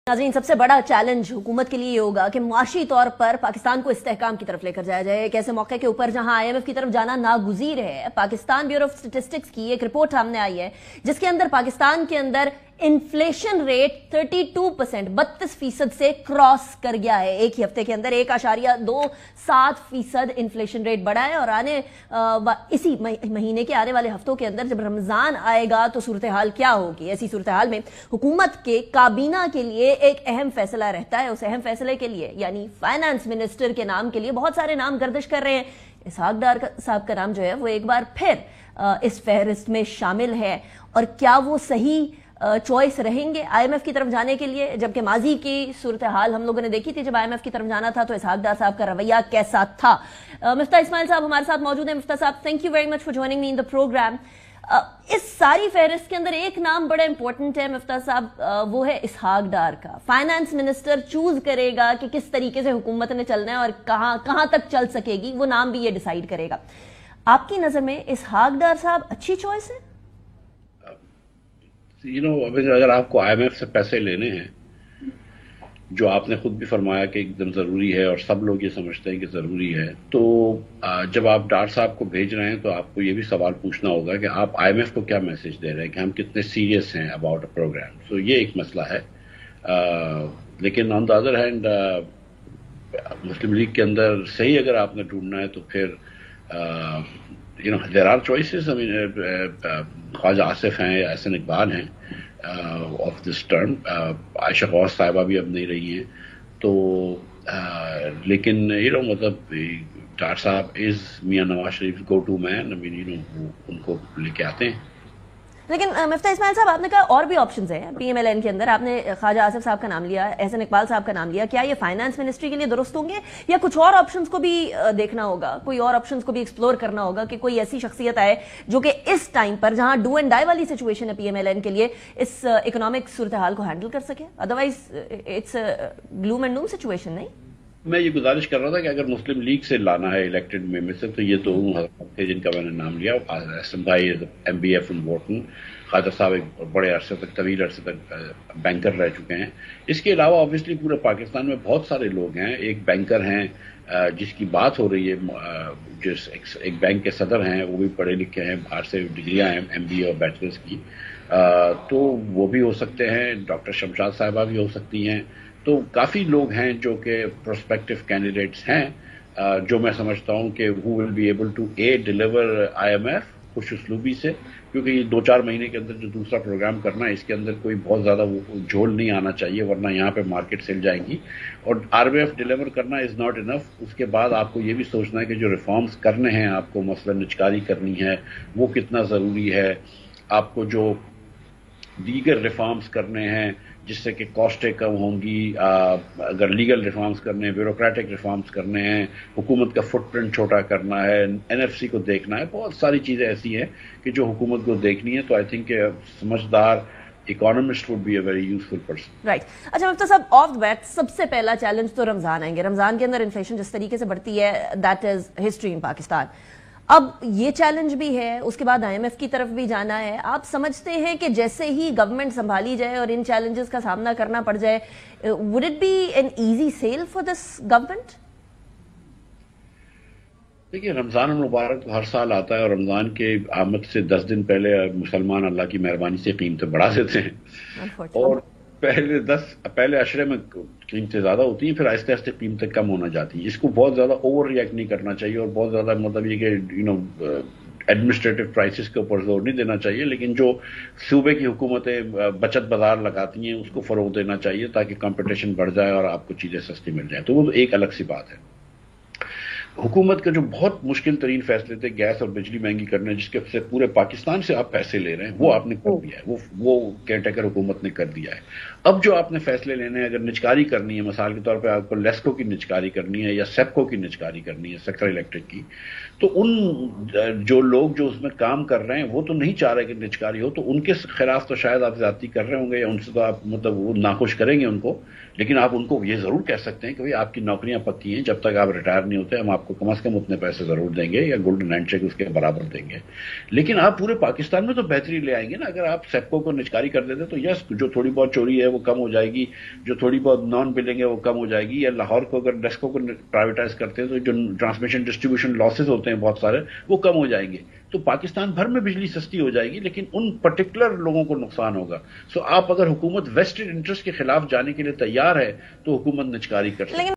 नाज़रीन, सबसे बड़ा चैलेंज हुकूमत के लिए ये होगा कि मुआशी तौर पर पाकिस्तान को इस्तेहकाम की तरफ लेकर जाया जाए। एक ऐसे मौके के ऊपर जहां IMF की तरफ जाना नागुज़ीर है। पाकिस्तान ब्यूरो ऑफ स्टैटिस्टिक्स की एक रिपोर्ट सामने आई है जिसके अंदर पाकिस्तान के अंदर इन्फ्लेशन रेट 32% 32% से क्रॉस कर गया है। एक ही हफ्ते के अंदर 1.27% इन्फ्लेशन रेट बढ़ा है और इसी महीने के आने वाले हफ्तों के अंदर जब रमजान आएगा तो सूरत हाल क्या होगी। ऐसी सूरत हाल में हुकूमत के काबीना के लिए एक अहम फैसला रहता है। उस अहम फैसले के लिए यानी फाइनेंस मिनिस्टर के नाम के लिए बहुत सारे नाम गर्दिश कर रहे हैं। इसहाक डार साहब का नाम जो है वो एक बार फिर इस फहरिस्त में शामिल है और क्या वो सही चॉइस रहेंगे IMF की तरफ जाने के लिए, जबकि माजी की सूरत हाल हम लोगों ने देखी थी जब IMF की तरफ जाना था तो इसहाक डार साहब का रवैया कैसा था। मिफ्ता इस्माइल साहब हमारे साथ मौजूद हैं। मिफ्ता साहब, thank you very much for joining me in the program. इस सारी फहरिस्त के अंदर एक नाम बड़ा इंपॉर्टेंट है मिफ्ता साहब, वो है इसहाक डार का। फाइनेंस मिनिस्टर चूज करेगा कि किस तरीके से हुकूमत ने चलना है और कहां तक चल सकेगी, वो नाम भी ये डिसाइड करेगा। आपकी नजर में इसहाक डार साहब अच्छी चॉइस है? अगर आपको IMF से पैसे लेने हैं, जो आपने खुद भी फरमाया कि एकदम ज़रूरी है और सब लोग ये समझते हैं कि ज़रूरी है, तो जब आप डार साहब को भेज रहे हैं तो आपको ये भी सवाल पूछना होगा कि आप IMF को क्या मैसेज दे रहे हैं कि हम कितने सीरियस हैं अबाउट अ प्रोग्राम। तो ये एक मसला है। लेकिन on the other hand Muslim league के अंदर सही अगर आपने ढूंढना है तो फिर there are choices. I mean, Khwaja Asif हैं, एहसन इकबाल हैं of this term, Ayesha Ghaus साहिबा भी अब नहीं रही हैं, तो लेकिन मतलब डार साहब is Mian Nawaz Sharif go to man. I mean उनको लेके आते हैं। लेकिन मिफ्ता इस्माइल साहब, आपने कहा और भी ऑप्शंस हैं PMLN के अंदर, आपने ख्वाजा आसिफ साहब का नाम लिया, एहसन इकबाल साहब का नाम लिया, क्या ये फाइनेंस मिनिस्ट्री के लिए दुरुस्त होंगे या कुछ और ऑप्शंस को भी देखना होगा, कोई और ऑप्शंस को भी एक्सप्लोर करना होगा कि कोई ऐसी शख्सियत आए जो कि इस टाइम पर जहां डू एंड डाई वाली सिचुएशन है PMLN के लिए इस इकोनॉमिक सूरत हाल को हैंडल कर सके? Otherwise it's gloom and Doom situation. नहीं, मैं ये गुजारिश कर रहा था कि अगर मुस्लिम लीग से लाना है इलेक्टेड में से, तो ये दो थे जिनका मैंने नाम लिया। एहसन भाई MBA from Wharton, Khwaja Sahab एक बड़े अरसे तक, तवील अरसे तक बैंकर रह चुके हैं। इसके अलावा ऑब्वियसली पूरे पाकिस्तान में बहुत सारे लोग हैं। एक बैंकर हैं जिसकी बात हो रही है, जिस एक बैंक के सदर हैं, वो भी पढ़े लिखे हैं, बाहर से डिग्रियां हैं MBA और बैचलर्स की, तो वो भी हो सकते हैं। डॉक्टर शमशाद साहिबा भी हो सकती हैं। तो काफ़ी लोग हैं जो कि प्रोस्पेक्टिव कैंडिडेट्स हैं, जो मैं समझता हूं कि he will be able to deliver IMF खुश उसलूबी से, क्योंकि ये 2-4 महीने के अंदर जो दूसरा प्रोग्राम करना है इसके अंदर कोई बहुत ज़्यादा वो झोल नहीं आना चाहिए, वरना यहाँ पे मार्केट हिल जाएंगी। और IMF डिलीवर करना इज़ नॉट इनफ। उसके बाद आपको ये भी सोचना है कि जो रिफॉर्म्स करने हैं आपको, मसलन निचकारी करनी है, वो कितना ज़रूरी है। आपको जो दीगर रिफॉर्म्स करने हैं जिससे कि कॉस्टें कम होंगी, अगर लीगल रिफॉर्म्स करने हैं, ब्यूरोक्रेटिक रिफॉर्म्स करने हैं, हुकूमत का फुटप्रिंट छोटा करना है, NFC को देखना है, बहुत सारी चीज़ें ऐसी हैं कि जो हुकूमत को देखनी है। तो आई थिंक समझदार economist would be a very useful person. Right. अच्छा मिफ्ता साहब, ऑफ द बैट सबसे पहला चैलेंज तो रमजान आएंगे। रमजान के अंदर इन्फ्लेशन जिस तरीके से बढ़ती है, that is history in Pakistan. अब ये चैलेंज भी है, उसके बाद IMF की तरफ भी जाना है। आप समझते हैं कि जैसे ही गवर्नमेंट संभाली जाए और इन चैलेंजेस का सामना करना पड़ जाए, would it be an easy sale for this government? देखिए, रमजान मुबारक तो हर साल आता है और रमजान के आमद से 10 दिन पहले मुसलमान अल्लाह की मेहरबानी से कीमतें बढ़ा देते हैं और पहले अशरे में कीमतें ज्यादा होती हैं, फिर आहिस्ते आहिस्ते कीमतें कम होना जाती हैं। इसको बहुत ज्यादा ओवर रिएक्ट नहीं करना चाहिए और बहुत ज्यादा मतलब ये कि एडमिनिस्ट्रेटिव प्राइसेस के ऊपर जोर नहीं देना चाहिए, लेकिन जो सूबे की हुकूमतें बचत बाजार लगाती हैं उसको फरोग देना चाहिए ताकि कंपटीशन बढ़ जाए और आपको चीजें सस्ती मिल जाए। तो वो एक अलग सी बात है। हुकूमत के जो बहुत मुश्किल तरीन फैसले थे, गैस और बिजली महंगी करने, जिसके से पूरे पाकिस्तान से आप पैसे ले रहे हैं, वो आपने कर दिया है, वो केयरटेकर हुकूमत ने कर दिया है। अब जो आपने फैसले लेने हैं, अगर निचकारी करनी है, मिसाल के तौर पे आपको लेस्को की निचकारी करनी है या सेप्को की निचकारी करनी है, सेक्टर इलेक्ट्रिक की, तो उन जो लोग जो उसमें काम कर रहे हैं वो तो नहीं चाह रहे कि निचकारी हो, तो उनके खिलाफ तो शायद आप ज्यादती कर रहे होंगे या उनसे तो आप मतलब वो नाखुश करेंगे उनको, लेकिन आप उनको ये जरूर कह सकते हैं कि भाई आपकी नौकरियां पक्की हैं, जब तक आप रिटायर नहीं होते हम आपको آپ کو کم از کم اتنے پیسے ضرور دیں گے یا گولڈن ہینڈ شیک اس کے برابر دیں گے. لیکن آپ پورے پاکستان میں تو بہتری لے آئیں گے نا. اگر آپ سیپکو کو نجکاری کر دیتے تو یس جو تھوڑی بہت چوری ہے وہ کم ہو جائے گی, جو تھوڑی بہت نان بلنگ ہے وہ کم ہو جائے گی, یا لاہور کو اگر ڈیسکو کو پرائیویٹائز کرتے ہیں تو جو ٹرانسمیشن ڈسٹریبیوشن لاسز ہوتے ہیں بہت سارے وہ کم ہو جائیں گے. تو پاکستان بھر میں بجلی سستی ہو جائے گی, لیکن ان پرٹیکولر لوگوں کو نقصان ہوگا. سو آپ اگر حکومت ویسٹڈ انٹرسٹ کے خلاف جانے کے لیے تیار ہے تو حکومت نجکاری کر سکتی ہے.